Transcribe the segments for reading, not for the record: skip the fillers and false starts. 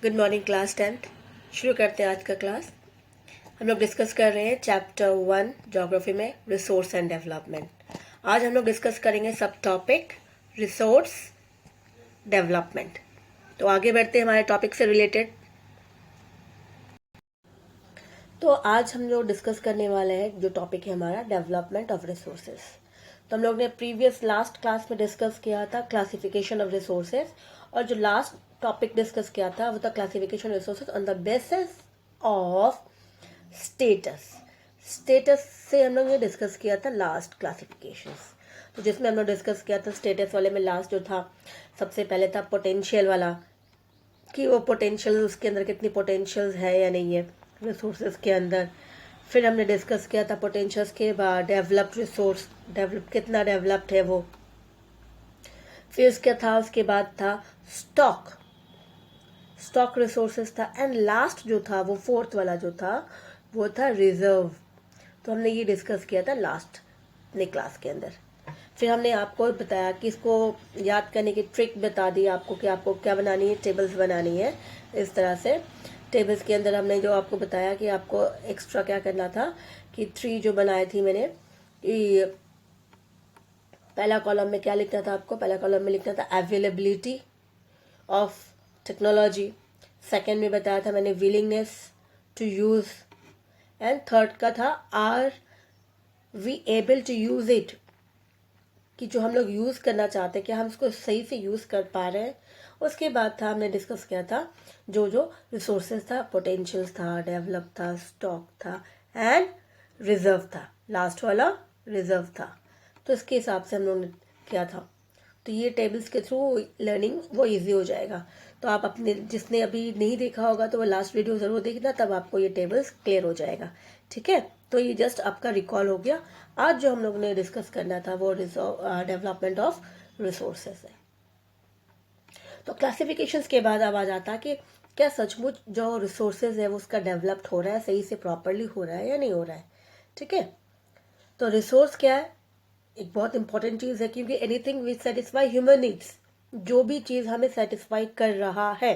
Good morning class 10th। शुरू करते हैं आज का क्लास। हम लोग डिस्कस कर रहे हैं चैप्टर 1 ज्योग्राफी में रिसोर्स एंड डेवलपमेंट। आज हम लोग डिस्कस करेंगे सब टॉपिक रिसोर्स डेवलपमेंट। तो आगे बढ़ते हैं हमारे टॉपिक से रिलेटेड। तो आज हम लोग डिस्कस करने वाले हैं जो टॉपिक है हमारा डेवलपमेंट ऑफ रिसोर्सेज। तो हम लोग ने प्रीवियस लास्ट क्लास में डिस्कस किया था क्लासिफिकेशन ऑफ रिसोर्सेज, और जो लास्ट टॉपिक डिस्कस किया था वो था classification resources on the basis of status. Status से हम लोग ने डिस्कस किया था लास्ट क्लासिफिकेशंस। तो जिसमें हम लोग डिस्कस किया था स्टेटस वाले में लास्ट जो था सबसे पहले था पोटेंशियल वाला, कि वो पोटेंशियल उसके अंदर कितनी पोटेंशियल्स है या नहीं है रिसोर्सेज के अंदर। फिर हमने डिस्कस किया था पोटेंशियल्स के बाद डेवलप्ड रिसोर्स, डेवलप कितना डेवलप्ड है वो। फिर उसके बाद था स्टॉक रिसोर्सेज था, एंड लास्ट जो था वो फोर्थ वाला जो था वो था रिजर्व। तो हमने ये डिस्कस किया था लास्ट अपने क्लास के अंदर। फिर हमने आपको बताया कि इसको याद करने की ट्रिक बता दी आपको कि आपको क्या बनानी है, टेबल्स बनानी है इस तरह से। टेबल्स के अंदर हमने जो आपको बताया कि आपको एक्स्ट्रा क्या करना था कि 3 जो बनाए थी मैंने, कि पहला कॉलम में क्या लिखना था आपको, पहला कॉलम में लिखना था अवेलेबिलिटी ऑफ टेक्नोलॉजी, सेकेंड में बताया था मैंने willingness to use, and third का था are we able to use it, कि जो हम लोग यूज करना चाहते हैं कि हम इसको सही से यूज कर पा रहे हैं। उसके बाद था हमने डिस्कस किया था जो रिसोर्सेज था, पोटेंशियल्स था, डेवलप था, स्टॉक था एंड रिजर्व था। लास्ट वाला रिजर्व था। तो इसके हिसाब से हम लोगों ने किया था। तो ये टेबल्स के थ्रू लर्निंग वो इजी हो जाएगा। तो आप अपने जिसने अभी नहीं देखा होगा तो वो लास्ट वीडियो जरूर देखना, तब आपको ये टेबल्स क्लियर हो जाएगा। ठीक है, तो ये जस्ट आपका रिकॉल हो गया। आज जो हम लोग ने डिस्कस करना था वो डेवलपमेंट ऑफ रिसोर्सेज है। तो क्लासिफिकेशंस के बाद अब आ जाता है कि क्या सचमुच जो रिसोर्सेज है वो उसका डेवलप्ड हो रहा है, सही से प्रॉपरली हो रहा है या नहीं हो रहा है। ठीक है, तो रिसोर्स क्या है, एक बहुत इंपॉर्टेंट चीज है, क्योंकि anything which satisfy human needs, जो भी चीज हमें सेटिस्फाई कर रहा है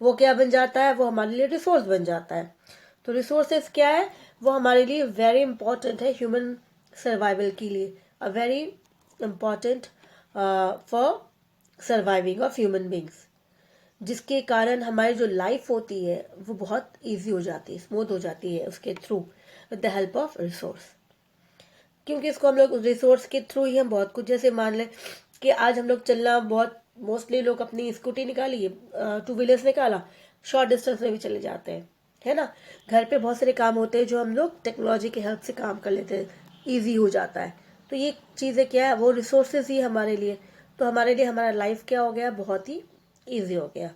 वो क्या बन जाता है, वो हमारे लिए रिसोर्स बन जाता है। तो रिसोर्सेज क्या है, वो हमारे लिए वेरी इंपॉर्टेंट है ह्यूमन सर्वाइवल के लिए, a very important for surviving of human beings, जिसके कारण हमारी जो लाइफ होती है वो बहुत ईजी हो जाती है, स्मूथ हो जाती है उसके through, with the help of resource. क्योंकि इसको हम लोग रिसोर्स के थ्रू ही हम बहुत कुछ, जैसे मान लें कि आज हम लोग चलना बहुत, मोस्टली लोग अपनी स्कूटी निकाली, 2 व्हीलर्स निकाला, शॉर्ट डिस्टेंस में भी चले जाते हैं, है ना। घर पे बहुत सारे काम होते हैं जो हम लोग टेक्नोलॉजी की हेल्प से काम कर लेते हैं, ईजी हो जाता है। तो ये चीज़ें क्या है, वो रिसोर्सेज ही हमारे लिए, तो हमारे लिए हमारा लाइफ क्या हो गया, बहुत ही ईजी हो गया।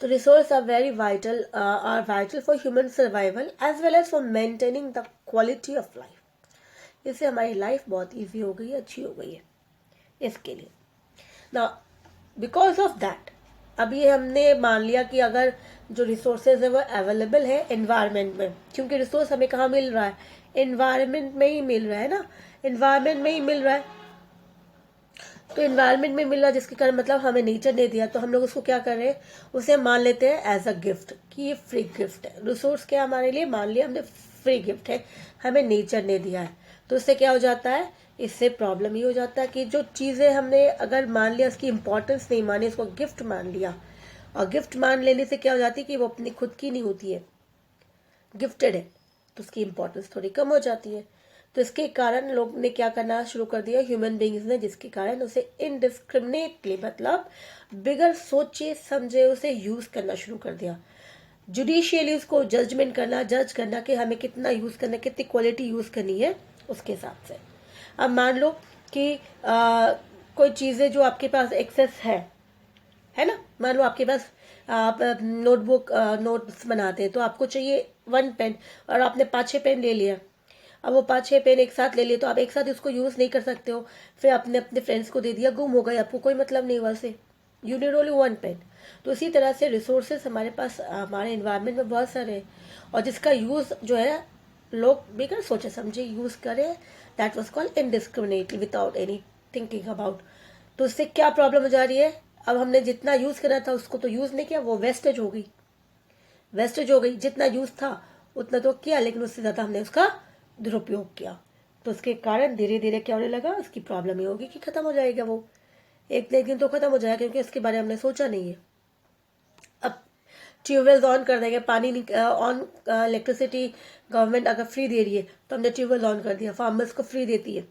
तो resource are vital for human survival as well as for maintaining the quality of life. इससे हमारी लाइफ बहुत इजी हो गई है, अच्छी हो गई है इसके लिए ना। बिकॉज ऑफ दैट अब ये हमने मान लिया कि अगर जो रिसोर्सेज है वो अवेलेबल है एनवायरनमेंट में, क्योंकि रिसोर्स हमें कहाँ मिल रहा है, एनवायरनमेंट में ही मिल रहा है ना, एनवायरनमेंट में ही मिल रहा है। तो एनवायरनमेंट में मिल रहा है जिसके कारण मतलब हमें नेचर ने दिया, तो हम लोग उसको क्या कर रहे हैं, उसे मान लेते हैं एज अ गिफ्ट, कि ये फ्री गिफ्ट है। रिसोर्स क्या हमारे लिए, मान लिया हमने फ्री गिफ्ट है, हमें नेचर ने दिया है। तो इससे क्या हो जाता है, इससे प्रॉब्लम ये हो जाता है कि जो चीजें हमने अगर मान लिया उसकी इंपॉर्टेंस नहीं मानी, इसको गिफ्ट मान लिया, और गिफ्ट मान लेने से क्या हो जाती है कि वो अपनी खुद की नहीं होती है, गिफ्टेड है, तो उसकी इंपॉर्टेंस थोड़ी कम हो जाती है। तो इसके कारण लोग ने क्या करना शुरू कर दिया, ह्यूमन बींग्स ने, जिसके कारण उसे इनडिस्क्रिमिनेटली, मतलब बिगर सोचे समझे उसे यूज करना शुरू कर दिया। जुडिशियली उसको जजमेंट करना, जज करना कि हमें कितना यूज करना, कितनी क्वालिटी यूज करनी है उसके हिसाब से। अब मान लो कि कोई चीजें जो आपके पास एक्सेस है ना, मान लो आपके पास आप नोटबुक नोट्स बनाते हैं, तो आपको चाहिए 1 पेन, और आपने 5-6 पेन ले लिया। अब वो 5-6 पेन एक साथ ले लिए, तो आप एक साथ उसको यूज नहीं कर सकते हो, फिर आपने अपने फ्रेंड्स को दे दिया, गुम हो गए, आपको कोई मतलब नहीं हुआ से, यू नीड ओनली 1 पेन। तो इसी तरह से रिसोर्सेस हमारे पास हमारे एनवायरनमेंट में बहुत सारे हैं, और जिसका यूज जो है लोग बिना सोचे समझे यूज करें, that was called indiscriminately without any thinking about. तो इससे क्या प्रॉब्लम हो जा रही है, अब हमने जितना यूज करा था उसको तो यूज नहीं किया, वो वेस्टेज हो गई, वेस्टेज हो गई। जितना यूज था उतना तो किया, लेकिन उससे ज्यादा हमने उसका दुरुपयोग किया, तो उसके कारण धीरे धीरे क्या होने लगा, उसकी प्रॉब्लम ये होगी कि खत्म हो जाएगा वो, एक दिन तो खत्म हो जाएगा, क्योंकि इसके बारे में हमने सोचा नहीं है। अब ट्यूबवेल ऑन कर देंगे, पानी ऑन, इलेक्ट्रिसिटी गवर्नमेंट अगर फ्री दे रही है तो हमने ट्यूबवेल ऑन कर दिया, फार्मर्स को फ्री देती है,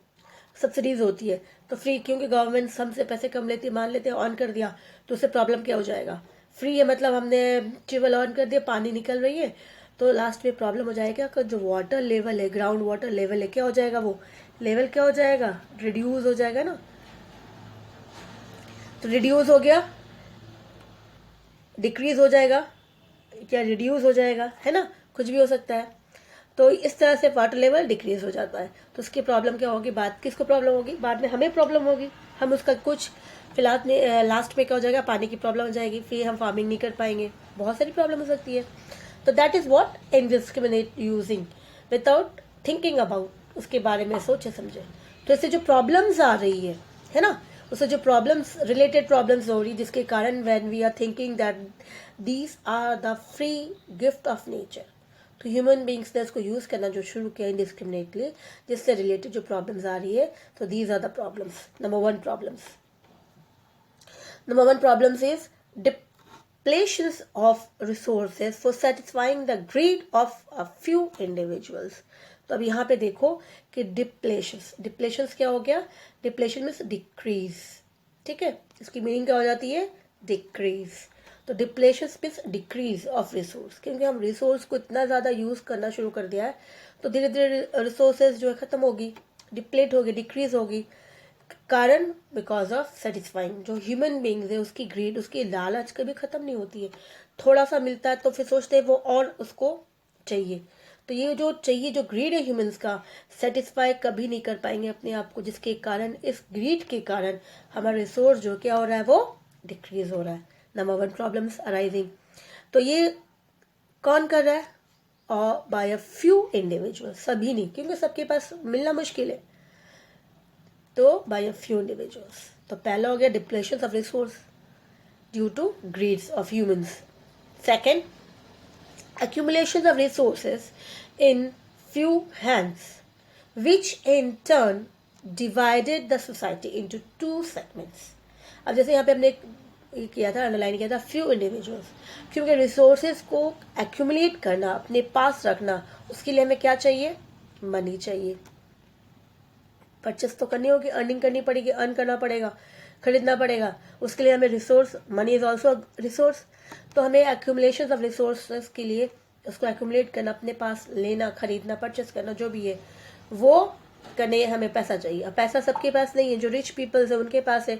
सब्सिडीज होती है, तो फ्री, क्योंकि गवर्नमेंट हमसे पैसे कम लेती है, मान लेते हैं, ऑन कर दिया, तो उससे प्रॉब्लम क्या हो जाएगा, फ्री है मतलब हमने ट्यूबवेल ऑन कर दिया, पानी निकल रही है, तो लास्ट में प्रॉब्लम हो जाएगा कि जो वाटर लेवल है, ग्राउंड वाटर लेवल है, क्या हो जाएगा, वो लेवल क्या हो जाएगा, रिड्यूस हो जाएगा ना। तो रिड्यूस हो गया, डिक्रीज हो जाएगा, क्या रिड्यूस हो जाएगा, है ना, कुछ भी हो सकता है। तो इस तरह से वाटर लेवल डिक्रीज हो जाता है, तो उसकी प्रॉब्लम क्या होगी, बाद किसको प्रॉब्लम होगी, बाद में हमें प्रॉब्लम होगी, हम उसका कुछ फिलहाल में लास्ट में क्या हो जाएगा, पानी की प्रॉब्लम हो जाएगी, फिर हम फार्मिंग नहीं कर पाएंगे, बहुत सारी प्रॉब्लम हो सकती है। तो that is what indiscriminate using without thinking about, उसके बारे में सोचे समझे। तो इससे जो प्रॉब्लम्स आ रही है ना, उससे जो प्रॉब्लम्स, रिलेटेड प्रॉब्लम्स हो रही, जिसके कारण when we are thinking that these are the free gift of nature, तो ह्यूमन बींग्स ने इसको यूज करना जो शुरू किया इनडिस्क्रिमिनेटली, जिससे रिलेटेड जो प्रॉब्लम्स आ रही है, तो these are the problems. Number one problems is depletions of resources for satisfying the greed of a few individuals। तो अब यहाँ पे देखो कि डिप्लेशंस क्या हो गया, डिप्लेशन मीन्स डिक्रीज, ठीक है, इसकी मीनिंग क्या हो जाती है, डिक्रीज। तो depletion means decrease of resource, क्योंकि हम रिसोर्स को इतना ज़्यादा यूज़ करना शुरू कर दिया है, तो धीरे धीरे रिसोर्सेज जो है ख़त्म होगी, डिप्लेट होगी, डिक्रीज होगी। कारण बिकॉज ऑफ सेटिस्फाइंग, जो ह्यूमन बींग्स है उसकी ग्रीड, उसकी लालच कभी खत्म नहीं होती है, थोड़ा सा मिलता है तो फिर सोचते हैं वो और उसको चाहिए। तो ये जो चाहिए, जो ग्रीड है ह्यूमंस का, सेटिस्फाई कभी नहीं कर पाएंगे अपने आप को, जिसके कारण, इस ग्रीड के कारण हमारा रिसोर्स जो क्या हो रहा है, वो डिक्रीज हो रहा है। नंबर वन प्रॉब्लम्स अराइजिंग, तो ये कौन कर रहा है, और बाय अ फ्यू इंडिविजुअल, सभी नहीं, क्योंकि सबके पास मिलना मुश्किल है, तो बाय अ फ्यू इंडिविजुअल्स। तो पहला हो गया depletion of resource due to greeds of humans. Second, accumulation of resources in few hands, which in turn divided the society into two segments। अब जैसे यहाँ पे हमने किया था, अंडरलाइन किया था, फ्यू इंडिविजुअल्स, क्योंकि रिसोर्सेज को एक्यूमुलेट करना, अपने पास रखना, उसके लिए हमें क्या चाहिए, मनी चाहिए, परचेस तो करनी होगी, अर्निंग करनी पड़ेगी, अर्न करना पड़ेगा, खरीदना पड़ेगा, उसके लिए हमें resource, money is also resource. तो हमें एक्यूमुलेशन ऑफ रिसोर्सेज के लिए उसको एक्यूमुलेट करना, अपने पास लेना, खरीदना, परचेस करना, जो भी है वो करने हमें पैसा चाहिए। अब पैसा सबके पास नहीं है, जो रिच पीपल्स है उनके पास है,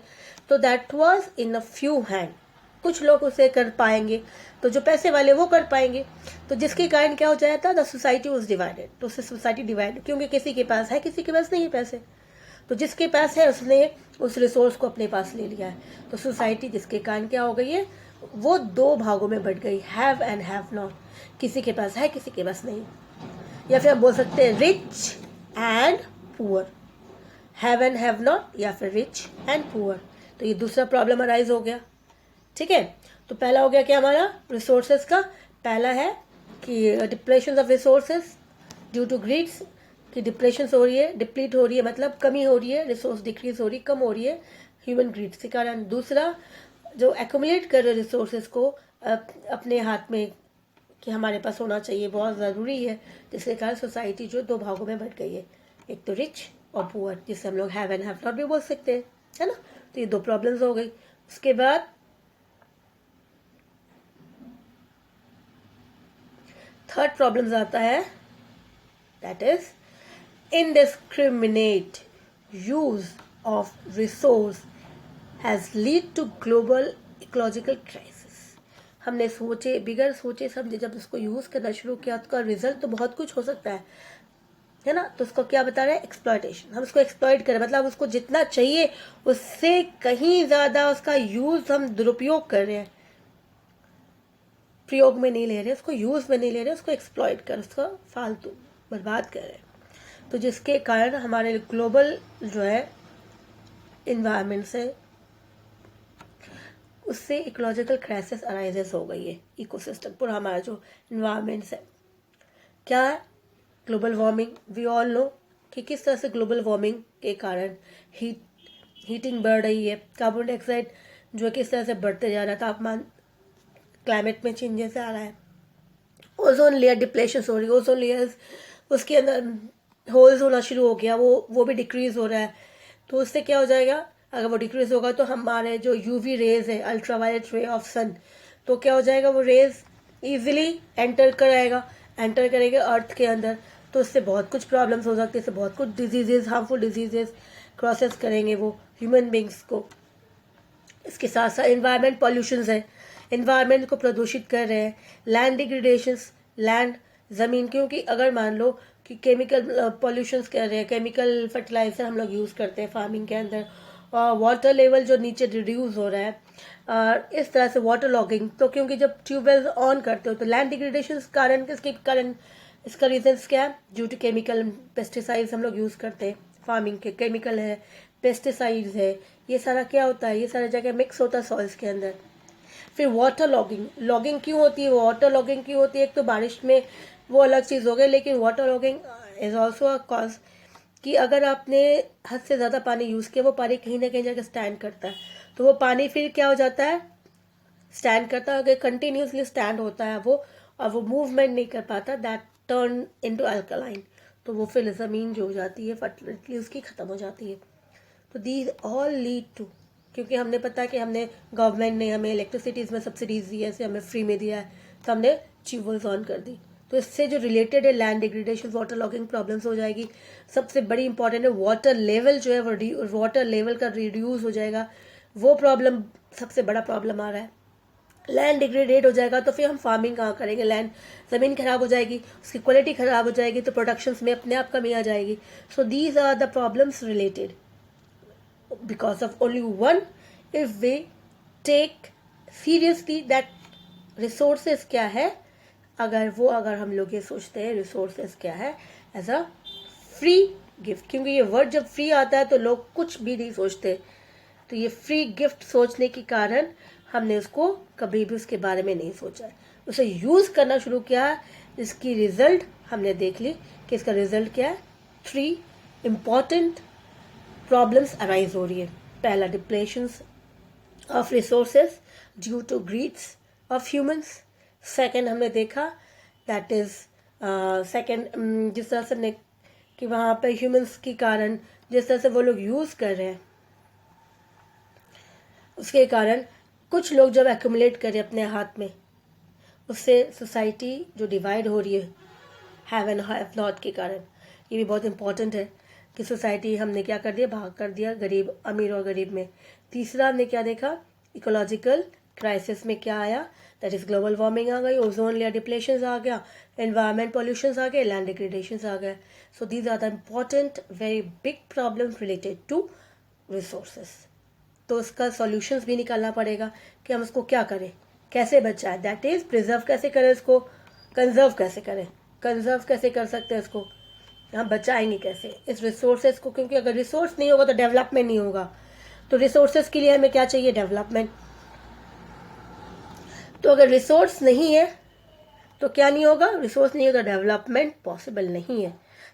तो that was in a few hand, कुछ लोग उसे कर पाएंगे, तो जो पैसे वाले वो कर पाएंगे, तो जिसके कारण क्या हो जाता, द सोसाइटी वाज डिवाइडेड, तो उससे सोसाइटी डिवाइड, क्योंकि किसी के पास है, किसी के पास नहीं है पैसे, तो जिसके पास है उसने उस रिसोर्स को अपने पास ले लिया है, तो सोसाइटी जिसके कारण क्या हो गई है, वो दो भागों में बढ़ गई, हैव एंड हैव नॉट, किसी के पास है, किसी के पास नहीं, या फिर हम बोल सकते हैं rich and poor, have and have not, या फिर रिच एंड पुअर। तो ये दूसरा प्रॉब्लम अराइज हो गया, ठीक है। तो पहला हो गया क्या हमारा, रिसोर्सेज का, पहला है कि depletion of resources due to greeds, कि डिप्लेशन हो रही है, डिप्लीट हो रही है, मतलब कमी हो रही है, रिसोर्स डिक्रीज हो रही है, कम हो रही है ह्यूमन ग्रीड्स के कारण। दूसरा, जो एक्यूमुलेट कर रहे रिसोर्सेज को अपने हाथ में, कि हमारे पास होना चाहिए, बहुत ज़रूरी है, जिसके कारण सोसाइटी जो दो भागों में बट गई है, एक तो रिच और पुअर, जिसे हम लोग हैव एंड हैव नॉट भी बोल सकते हैं, है ना। तो ये दो प्रॉब्लम्स हो गई। उसके बाद थर्ड प्रॉब्लम्स आता है, that is indiscriminate use of resource has lead to global ecological crisis। हमने सोचे, बिगर सोचे समझे जब उसको यूज करना शुरू किया, उसका रिजल्ट तो बहुत कुछ हो सकता है ना। तो उसको क्या बता रहे हैं, एक्सप्लॉयटेशन, हम उसको एक्सप्लॉयट करें, मतलब उसको जितना चाहिए उससे कहीं ज्यादा उसका यूज हम दुरुपयोग कर रहे हैं, प्रयोग में नहीं ले रहे, उसको यूज में नहीं ले रहे, उसको एक्सप्लॉयट कर, उसको फालतू बर्बाद कर रहे हैं। तो जिसके कारण हमारे ग्लोबल जो है इन्वायरमेंट से उससे इकोलॉजिकल क्राइसिस अराइजेस हो गई है, इकोसिस्टम पूरा हमारा जो इन्वायरमेंट्स है। क्या है global warming? We all know कि किस तरह से ग्लोबल वार्मिंग के कारण हीटिंग बढ़ रही है, कार्बन डाइऑक्साइड जो किस तरह से बढ़ते जा रहा है, तापमान क्लाइमेट में चेंजेस आ रहा है, ओजोन लेयर डिप्लेशन हो रही है, ओजोन लेयर्स उसके अंदर होल्स होना शुरू हो गया, वो भी डिक्रीज हो रहा है। तो उससे क्या हो जाएगा, अगर वो डिक्रीज होगा तो हमारे जो यूवी रेज है, अल्ट्रावायलेट रे ऑफ सन, तो क्या हो जाएगा, वो रेज इजीली एंटर करेंगे अर्थ के अंदर। तो उससे बहुत कुछ प्रॉब्लम्स हो सकती है, इससे बहुत कुछ डिजीजेस, हार्मफुल डिजीजेस क्रॉसेस करेंगे वो ह्यूमन बींग्स को। इसके साथ साथ इन्वायरमेंट पॉल्यूशंस है, इन्वायरमेंट को प्रदूषित कर रहे हैं, लैंड डिग्रेडेशंस, लैंड ज़मीन, क्योंकि अगर मान लो कि केमिकल पॉल्यूशंस कर रहे हैं, केमिकल फर्टिलाइजर हम लोग यूज़ करते हैं फार्मिंग के अंदर, और वाटर लेवल जो नीचे रिड्यूस हो रहा है, और इस तरह से वाटर लॉगिंग, तो क्योंकि जब ट्यूबवेल ऑन करते हो तो लैंड डिग्रेडेशन कारण, किसके कारण, इसका रीजंस क्या है, ड्यू टू केमिकल पेस्टिसाइड्स हम लोग यूज़ करते हैं, फार्मिंग के केमिकल है, पेस्टिसाइड्स है, ये सारा क्या होता है, ये सारा जगह मिक्स होता है सॉइल्स के अंदर। फिर वाटर लॉगिंग क्यों होती है, वाटर लॉगिंग क्यों होती है, एक तो बारिश में वो अलग चीज़ हो गई, लेकिन water logging is also a cause कि अगर आपने हद से ज़्यादा पानी यूज़ किया, वो पानी कहीं ना कहीं जाकर स्टैंड करता है, तो वो पानी फिर क्या हो जाता है, स्टैंड करता है, अगर कंटिन्यूसली स्टैंड होता है वो, और वो मूवमेंट नहीं कर पाता, दैट टर्न इनटू अल्कलाइन, तो वो फिर ज़मीन जो हो जाती है फर्टिलिटी उसकी ख़त्म हो जाती है। तो दीज ऑल लीड टू, क्योंकि हमने पता है कि हमने गवर्नमेंट ने हमें इलेक्ट्रिसिटीज़ में सब्सिडीज़ दी है, ऐसे हमें फ्री में दिया है, तो हमने ट्यूबवेल्स ऑन कर दी, तो इससे जो रिलेटेड है land degradation, water logging problems हो जाएगी। सबसे बड़ी इंपॉर्टेंट है वाटर लेवल जो है वो वाटर लेवल का रिड्यूस हो जाएगा, वो प्रॉब्लम सबसे बड़ा प्रॉब्लम आ रहा है। लैंड डिग्रेडेड हो जाएगा तो फिर हम फार्मिंग कहाँ करेंगे, लैंड ज़मीन खराब हो जाएगी, उसकी क्वालिटी खराब हो जाएगी, तो प्रोडक्शंस में अपने आप कमी आ जाएगी। So these are the problems related because of only one, if we take seriously that resources क्या है, अगर हम लोग ये सोचते हैं resources क्या है एज अ फ्री गिफ्ट, क्योंकि ये वर्ड जब फ्री आता है तो लोग कुछ भी नहीं सोचते, तो ये फ्री गिफ्ट सोचने के कारण हमने उसको कभी भी उसके बारे में नहीं सोचा, उसे यूज़ करना शुरू किया। इसकी रिजल्ट हमने देख ली कि इसका रिजल्ट क्या है, 3 इम्पॉर्टेंट प्रॉब्लम्स अराइज हो रही है। पहला, depletions of resources due to greeds of humans. Second हमने देखा दैट इज सेकंड जिस तरह से कि वहाँ पे ह्यूमंस के कारण जिस तरह से वो लोग यूज़ कर रहे हैं, उसके कारण कुछ लोग जब एक्यूमुलेट करें अपने हाथ में, उससे सोसाइटी जो डिवाइड हो रही है हैव एंड हैव नॉट के कारण, ये भी बहुत इंपॉर्टेंट है कि सोसाइटी हमने क्या कर दिया, भाग कर दिया गरीब, अमीर और गरीब में। तीसरा हमने क्या देखा, इकोलॉजिकल क्राइसिस में क्या आया, दैट इज ग्लोबल वार्मिंग आ गई, ओजोन लेयर डिप्लेशन आ गया, एनवायरमेंट पॉल्यूशन आ गए, लैंड डिग्रेडेशन आ गए। So these are the important very big problems related to resources. तो उसका सॉल्यूशंस भी निकालना पड़ेगा कि हम उसको क्या करें, कैसे बचाएं, दैट इज प्रिजर्व कैसे करें, इसको कंजर्व कैसे करें, कंजर्व कैसे कर सकते हैं इसको, हम बचाएंगे कैसे इस रिसोर्सेज को, क्योंकि अगर रिसोर्स नहीं होगा तो डेवलपमेंट नहीं होगा। तो रिसोर्सेज के लिए हमें क्या चाहिए, डेवलपमेंट। तो अगर रिसोर्स नहीं है तो क्या नहीं होगा, रिसोर्स नहीं होगा, डेवलपमेंट पॉसिबल नहीं है,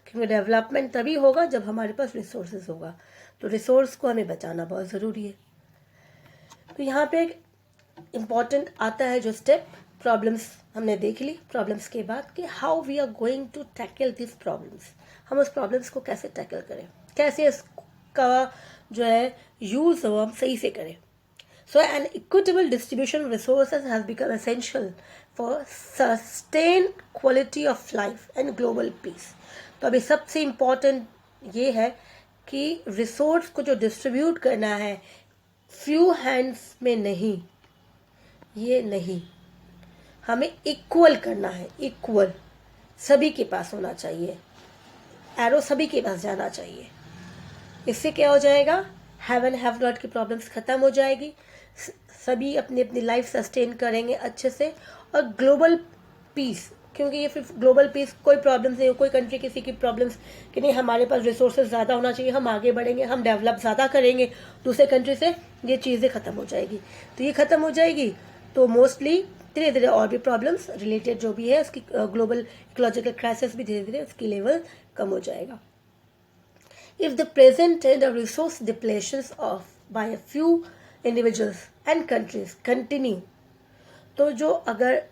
क्योंकि डेवलपमेंट तभी होगा जब हमारे पास रिसोर्सेज होगा। तो रिसोर्स को हमें बचाना बहुत ज़रूरी है। तो यहाँ पे एक इम्पॉर्टेंट आता है जो स्टेप, प्रॉब्लम्स हमने देख ली, प्रॉब्लम्स के बाद कि how we are going to tackle this problems, हम उस प्रॉब्लम्स को कैसे टैकल करें, कैसे इसका जो है यूज़ हो हम सही से करें। So an equitable distribution of resources has become essential for sustain quality of life and global peace. तो अभी सबसे इम्पॉर्टेंट ये है कि रिसोर्स को जो डिस्ट्रीब्यूट करना है फ्यू हैंड्स में नहीं, ये नहीं, हमें इक्वल करना है, इक्वल सभी के पास होना चाहिए, एरो सभी के पास जाना चाहिए। इससे क्या हो जाएगा, हैव एंड हैव नॉट की प्रॉब्लम्स खत्म हो जाएगी, सभी अपनी अपनी लाइफ सस्टेन करेंगे अच्छे से, और ग्लोबल पीस क्योंकि ये फिर ग्लोबल पीस, कोई प्रॉब्लम्स नहीं हो, कोई कंट्री किसी की प्रॉब्लम्स कि नहीं हमारे पास रिसोर्सेज ज़्यादा होना चाहिए, हम आगे बढ़ेंगे, हम डेवलप ज़्यादा करेंगे दूसरे कंट्री से, ये चीज़ें ख़त्म हो जाएगी। तो ये ख़त्म हो जाएगी तो मोस्टली धीरे धीरे और भी प्रॉब्लम्स रिलेटेड जो भी है उसकी ग्लोबल इकोलॉजिकल क्राइसिस भी धीरे धीरे उसकी लेवल कम हो जाएगा। If the present trend of resource depletions of by a few individuals and countries continue, तो जो अगर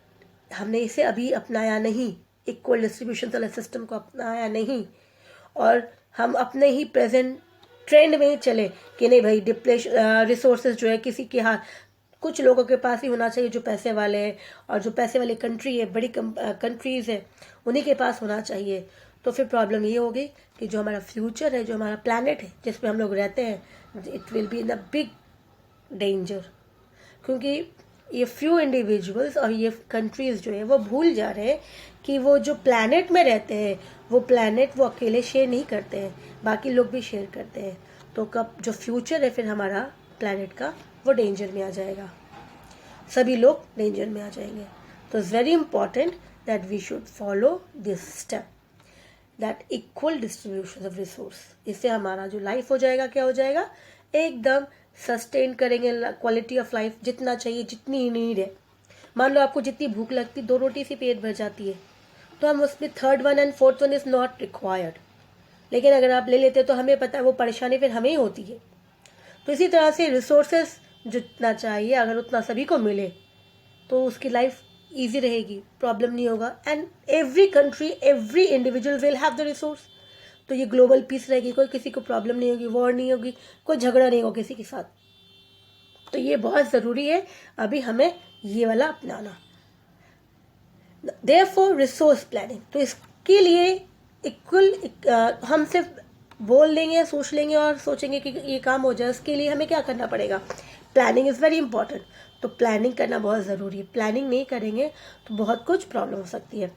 हमने इसे अभी अपनाया नहीं, इक्वल डिस्ट्रीब्यूशन वाला सिस्टम को अपनाया नहीं और हम अपने ही प्रेजेंट ट्रेंड में ही चले कि नहीं भाई डिप्लेशन रिसोर्सेज जो है किसी के हाथ, कुछ लोगों के पास ही होना चाहिए जो पैसे वाले हैं, और जो पैसे वाली कंट्री है, बड़ी कंट्रीज़ है, उन्हीं के पास होना चाहिए, तो फिर प्रॉब्लम ये होगी कि जो हमारा फ्यूचर है, जो हमारा प्लैनेट है जिस पे हम लोग रहते हैं, it will be in a big danger. क्योंकि ये फ्यू इंडिविजुअल्स और ये कंट्रीज़ जो है वो भूल जा रहे हैं कि वो जो प्लैनेट में रहते हैं वो प्लैनेट वो अकेले शेयर नहीं करते हैं, बाकी लोग भी शेयर करते हैं। तो कब जो फ्यूचर है फिर हमारा प्लैनेट का वो डेंजर में आ जाएगा, सभी लोग डेंजर में आ जाएंगे। तो it's very important that we should follow this step, that equal distribution of resource. इससे हमारा जो लाइफ हो जाएगा क्या हो जाएगा, एकदम सस्टेन करेंगे क्वालिटी ऑफ लाइफ, जितना चाहिए, जितनी नीड है। मान लो आपको जितनी भूख लगती, 2 रोटी से पेट भर जाती है, तो हम उसमें third one and fourth one is not required. लेकिन अगर आप ले लेते तो हमें पता है वो परेशानी फिर हमें ही होती है। तो इसी तरह से रिसोर्सेस जितना चाहिए अगर उतना सभी को मिले तो उसकी लाइफ ईजी रहेगी, प्रॉब्लम नहीं होगा, and every country every individual will have the resource. तो ये ग्लोबल पीस रहेगी, कोई किसी को प्रॉब्लम नहीं होगी, वॉर नहीं होगी, कोई झगड़ा नहीं होगा किसी के साथ। तो ये बहुत ज़रूरी है अभी हमें ये वाला अपनाना। देयरफॉर रिसोर्स प्लानिंग, तो इसके लिए इक्वल हम सिर्फ बोल लेंगे, सोच लेंगे और सोचेंगे कि ये काम हो जाए, उसके लिए हमें क्या करना पड़ेगा, प्लानिंग इज़ वेरी इंपॉर्टेंट। तो प्लानिंग करना बहुत ज़रूरी है, प्लानिंग नहीं करेंगे तो बहुत कुछ प्रॉब्लम हो सकती है।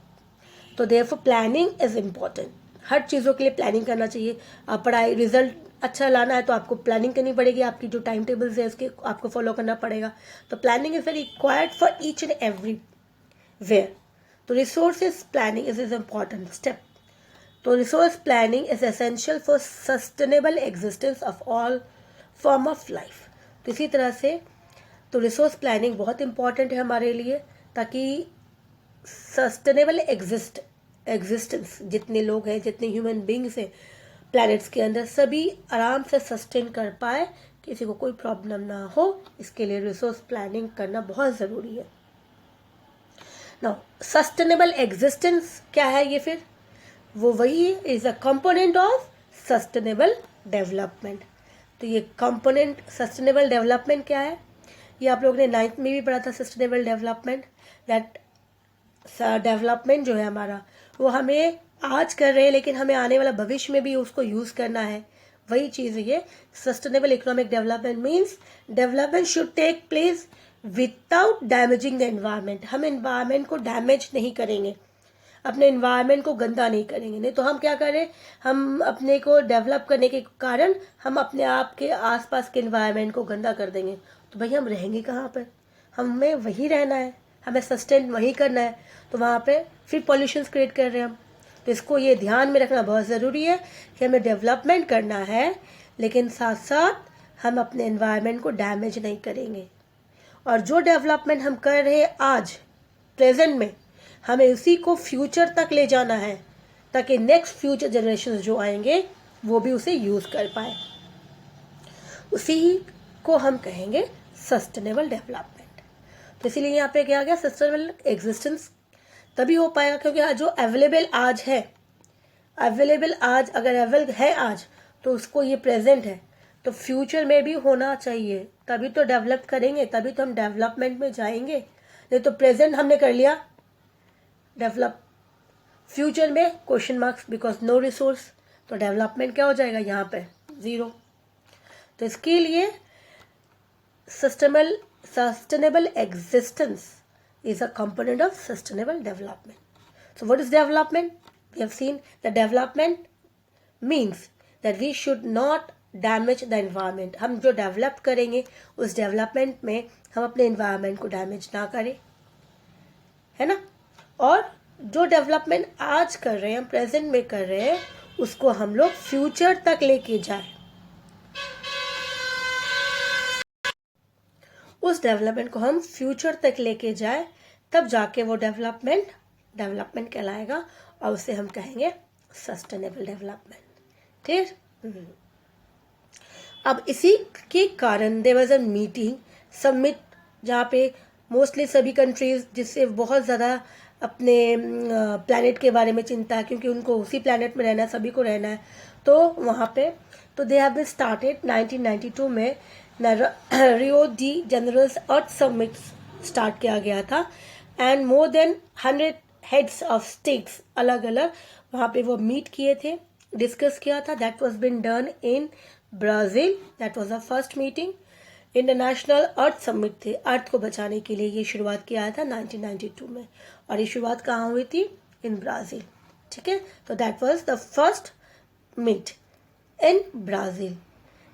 तो देयरफॉर प्लानिंग इज़ इम्पॉर्टेंट, हर चीज़ों के लिए प्लानिंग करना चाहिए। पढ़ाई रिजल्ट अच्छा लाना है तो आपको प्लानिंग करनी पड़ेगी, आपकी जो टाइम टेबल्स है उसके आपको फॉलो करना पड़ेगा। तो planning is very required for each and every where. तो resources planning is important step. तो resource planning is essential for sustainable existence of all form of life. तो इसी तरह से तो रिसोर्स प्लानिंग बहुत इंपॉर्टेंट है हमारे लिए, ताकि सस्टेनेबल एग्जिस्टेंस, जितने लोग हैं, जितने ह्यूमन बींग्स हैं प्लैनेट्स के अंदर, सभी आराम से सस्टेन कर पाए, किसी को कोई प्रॉब्लम ना हो। इसके लिए रिसोर्स प्लानिंग करना बहुत ज़रूरी है। नाउ सस्टेनेबल एग्जिस्टेंस क्या है, ये फिर वो वही is a component of sustainable development. तो ये कंपोनेंट सस्टेनेबल डेवलपमेंट क्या है, ये आप लोगों ने 9th में भी पढ़ा था। सस्टेनेबल डेवलपमेंट, दैट डेवलपमेंट जो है हमारा वो हमें आज कर रहे हैं लेकिन हमें आने वाला भविष्य में भी उसको यूज़ करना है, वही चीज़ है ये। Sustainable economic development means development should take place without damaging the environment. हम एनवायरनमेंट को डैमेज नहीं करेंगे, अपने एनवायरनमेंट को गंदा नहीं करेंगे। नहीं तो हम क्या करें, हम अपने को डेवलप करने के कारण हम अपने आप के आसपास के एनवायरनमेंट को गंदा कर देंगे। तो भाई हम रहेंगे कहाँ पर, हमें वहीं रहना है, हमें सस्टेन वहीं करना है, तो वहाँ पे फिर पॉल्यूशन क्रिएट कर रहे हैं हम। तो इसको ये ध्यान में रखना बहुत ज़रूरी है कि हमें डेवलपमेंट करना है लेकिन साथ साथ हम अपने एनवायरनमेंट को डैमेज नहीं करेंगे। और जो डेवलपमेंट हम कर रहे हैं आज प्रेजेंट में, हमें उसी को फ्यूचर तक ले जाना है ताकि नेक्स्ट फ्यूचर जनरेशन जो आएंगे वो भी उसे यूज़ कर पाए। उसी को हम कहेंगे सस्टेनेबल डेवलपमेंट। तो इसीलिए यहाँ पे क्या आ गया, सस्टेनेबल एग्जिस्टेंस तभी हो पाएगा क्योंकि जो अवेलेबल आज है, अवेलेबल आज अगर अवेलेबल है आज तो उसको ये प्रेजेंट है, तो फ्यूचर में भी होना चाहिए, तभी तो डेवलप करेंगे, तभी तो हम डेवलपमेंट में जाएंगे। नहीं तो प्रेजेंट हमने कर लिया डेवलप, फ्यूचर में question marks because no resource, तो डेवलपमेंट क्या हो जाएगा यहाँ पे, ज़ीरो। तो इसके लिए sustainable existence is a component of sustainable development. So what is development? We have seen that development means that we should not damage the environment. हम जो डेवलप करेंगे उस डेवलपमेंट में हम अपने एनवायरनमेंट को डैमेज ना करें, है ना। और जो डेवलपमेंट आज कर रहे हैं, प्रेजेंट में कर रहे हैं, उसको हम लोग फ्यूचर तक लेके जाए, उस डेवलपमेंट को हम फ्यूचर तक लेके जाए, तब जाके वो डेवलपमेंट कहलाएगा और उसे हम कहेंगे सस्टेनेबल डेवलपमेंट। ठीक। अब इसी के कारण there was a meeting summit, जहाँ पे मोस्टली सभी कंट्रीज जिससे बहुत ज़्यादा अपने प्लैनेट के बारे में चिंता है, क्योंकि उनको उसी प्लैनेट में रहना है, सभी को रहना है, तो वहाँ पे तो दे हैव बीन स्टार्टेड 1992 में रियो डी जेनेरोस अर्थ समिट स्टार्ट किया गया था, and more than 100 heads of states अलग अलग वहाँ पे वो मीट किए थे, डिस्कस किया था। That was been done in Brazil, that was the first meeting. International earth summit थे, अर्थ को बचाने के लिए ये शुरुआत किया था 1992 में, और ये शुरुआत कहाँ हुई थी? In Brazil. ठीक है, तो that was the first meet in Brazil.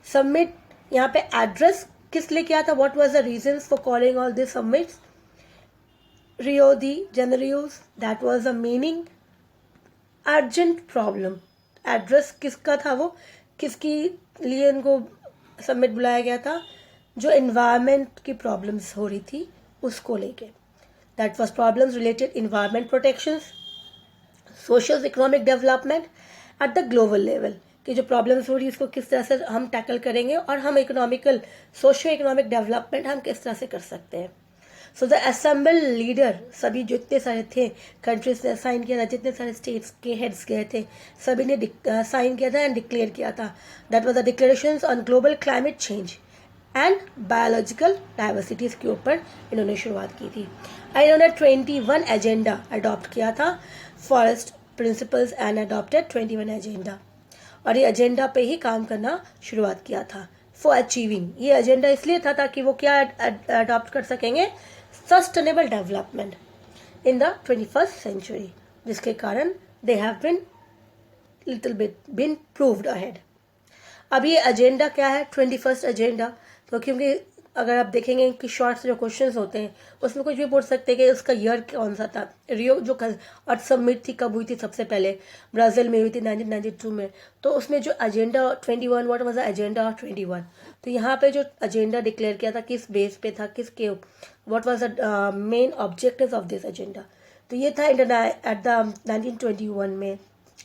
Summit यहाँ पे एड्रेस किस लिए किया था? What was the reasons for calling all this summits? Rio de Janeiro's, that was the meaning urgent problem. Address किसका था? वो किसकी लिए इनको समिट बुलाया गया था? जो एनवायरनमेंट की प्रॉब्लम्स हो रही थी उसको लेके। That was problems related environment protection, social economic development at the global level, कि जो प्रॉब्लम्स हो रही है उसको किस तरह से हम टैकल करेंगे, और हम इकोनॉमिकल सोशो इकोनॉमिक डेवलपमेंट हम किस तरह से कर सकते हैं। सो द असेंबल लीडर, सभी जितने सारे थे कंट्रीज ने साइन किया था, जितने सारे स्टेट्स के हेड्स गए थे, सभी ने साइन किया था एंड डिक्लेयर किया था। That was the declarations on global climate change and biological diversities के ऊपर इन्होंने शुरुआत की थी। इन्होंने 21 एजेंडा अडॉप्ट किया था, forest principles and adopted 21 agenda, और ये एजेंडा पे ही काम करना शुरुआत किया था फॉर अचीविंग। ये एजेंडा इसलिए था ताकि वो क्या अडॉप्ट कर सकेंगे? Sustainable development in the 21st century, जिसके कारण they have been little bit been proved ahead. अब ये एजेंडा क्या है? 21st agenda. तो क्योंकि अगर आप देखेंगे कि शॉर्ट्स जो क्वेश्चंस होते हैं उसमें कुछ भी पूछ सकते हैं कि उसका ईयर कौन सा था। रियो जो अर्थ समिट थी कब हुई थी? सबसे पहले ब्राज़ील में हुई थी 1992 में। तो उसमें जो agenda 21, what was the agenda 21? तो यहाँ पे जो एजेंडा डिक्लेयर किया था किस बेस पे था, किसके, what was the main objective of this agenda? तो ये था एट द 1921 में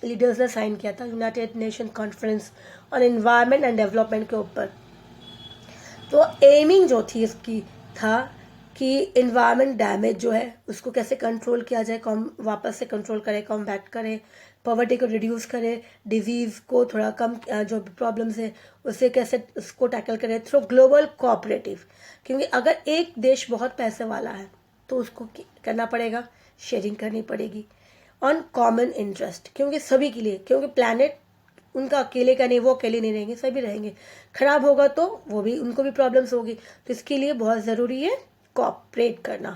लीडर्स ने साइन किया था United nation conference on environment and development के ऊपर। तो एमिंग जो थी इसकी था कि एनवायरनमेंट डैमेज जो है उसको कैसे कंट्रोल किया जाए, कम वापस से कंट्रोल करें, कॉम्बैट करें, पॉवर्टी को रिड्यूस करें, डिजीज़ को थोड़ा कम, जो प्रॉब्लम्स है उससे कैसे उसको टैकल करें थ्रू ग्लोबल कोऑपरेटिव। क्योंकि अगर एक देश बहुत पैसे वाला है तो उसको करना पड़ेगा, शेयरिंग करनी पड़ेगी ऑन कॉमन इंटरेस्ट, क्योंकि सभी के लिए, क्योंकि प्लैनेट उनका अकेले का नहीं, वो अकेले नहीं रहेंगे, सभी रहेंगे। खराब होगा तो वो भी, उनको भी प्रॉब्लम्स होगी, तो इसके लिए बहुत ज़रूरी है कोऑपरेट करना।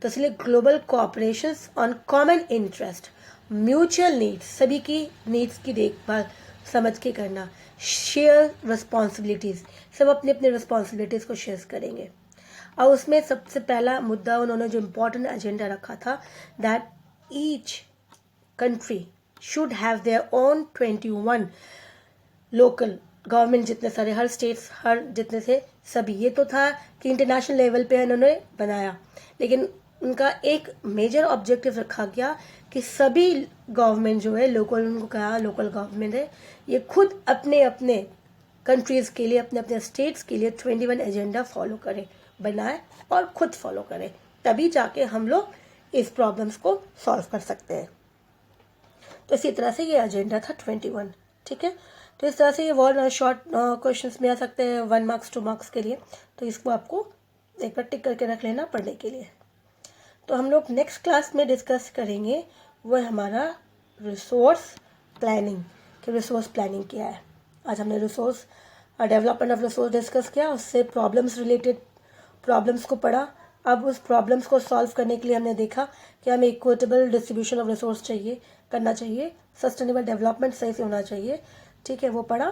तो इसलिए global cooperation on common interest, mutual needs, सभी की नीड्स की देखभाल समझ के करना, शेयर रिस्पॉन्सिबिलिटीज़, सब अपने अपने रिस्पॉन्सिबिलिटीज़ को शेयर करेंगे। और उसमें सबसे पहला मुद्दा उन्होंने जो इम्पोर्टेंट एजेंडा रखा था, that each country should have their own 21 local government, जितने सारे हर स्टेट्स, हर जितने थे सभी। ये तो था कि इंटरनेशनल लेवल पे इन्होंने बनाया, लेकिन उनका एक मेजर ऑब्जेक्टिव रखा गया कि सभी गवर्नमेंट जो है लोकल, उनको कहा लोकल गवर्नमेंट है, ये खुद अपने अपने कंट्रीज़ के लिए, अपने अपने स्टेट्स के लिए 21 एजेंडा फॉलो करें, बनाए और खुद फॉलो करें, तभी जाके हम लोग इस प्रॉब्लम्स को सॉल्व कर सकते हैं। तो इसी तरह से ये एजेंडा था 21। ठीक है, तो इस तरह से ये बहुत शॉर्ट क्वेश्चंस में आ सकते हैं 1 मार्क्स 2 मार्क्स के लिए, तो इसको आपको एक बार टिक करके रख लेना पढ़ने के लिए। तो हम लोग नेक्स्ट क्लास में डिस्कस करेंगे वो हमारा रिसोर्स प्लानिंग, कि रिसोर्स प्लानिंग क्या है। आज हमने resource development of resource discuss किया, उससे प्रॉब्लम्स रिलेटेड प्रॉब्लम्स को पढ़ा। अब उस प्रॉब्लम्स को सॉल्व करने के लिए हमने देखा कि हमें इक्विटेबल डिस्ट्रीब्यूशन ऑफ रिसोर्स चाहिए, करना चाहिए, सस्टेनेबल डेवलपमेंट सही से होना चाहिए। ठीक है, वो पढ़ा।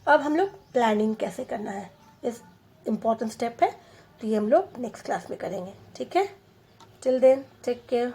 अब हम लोग प्लानिंग कैसे करना है, इस इम्पॉर्टेंट स्टेप है, तो ये हम लोग नेक्स्ट क्लास में करेंगे। ठीक है, टिल देन टेक केयर।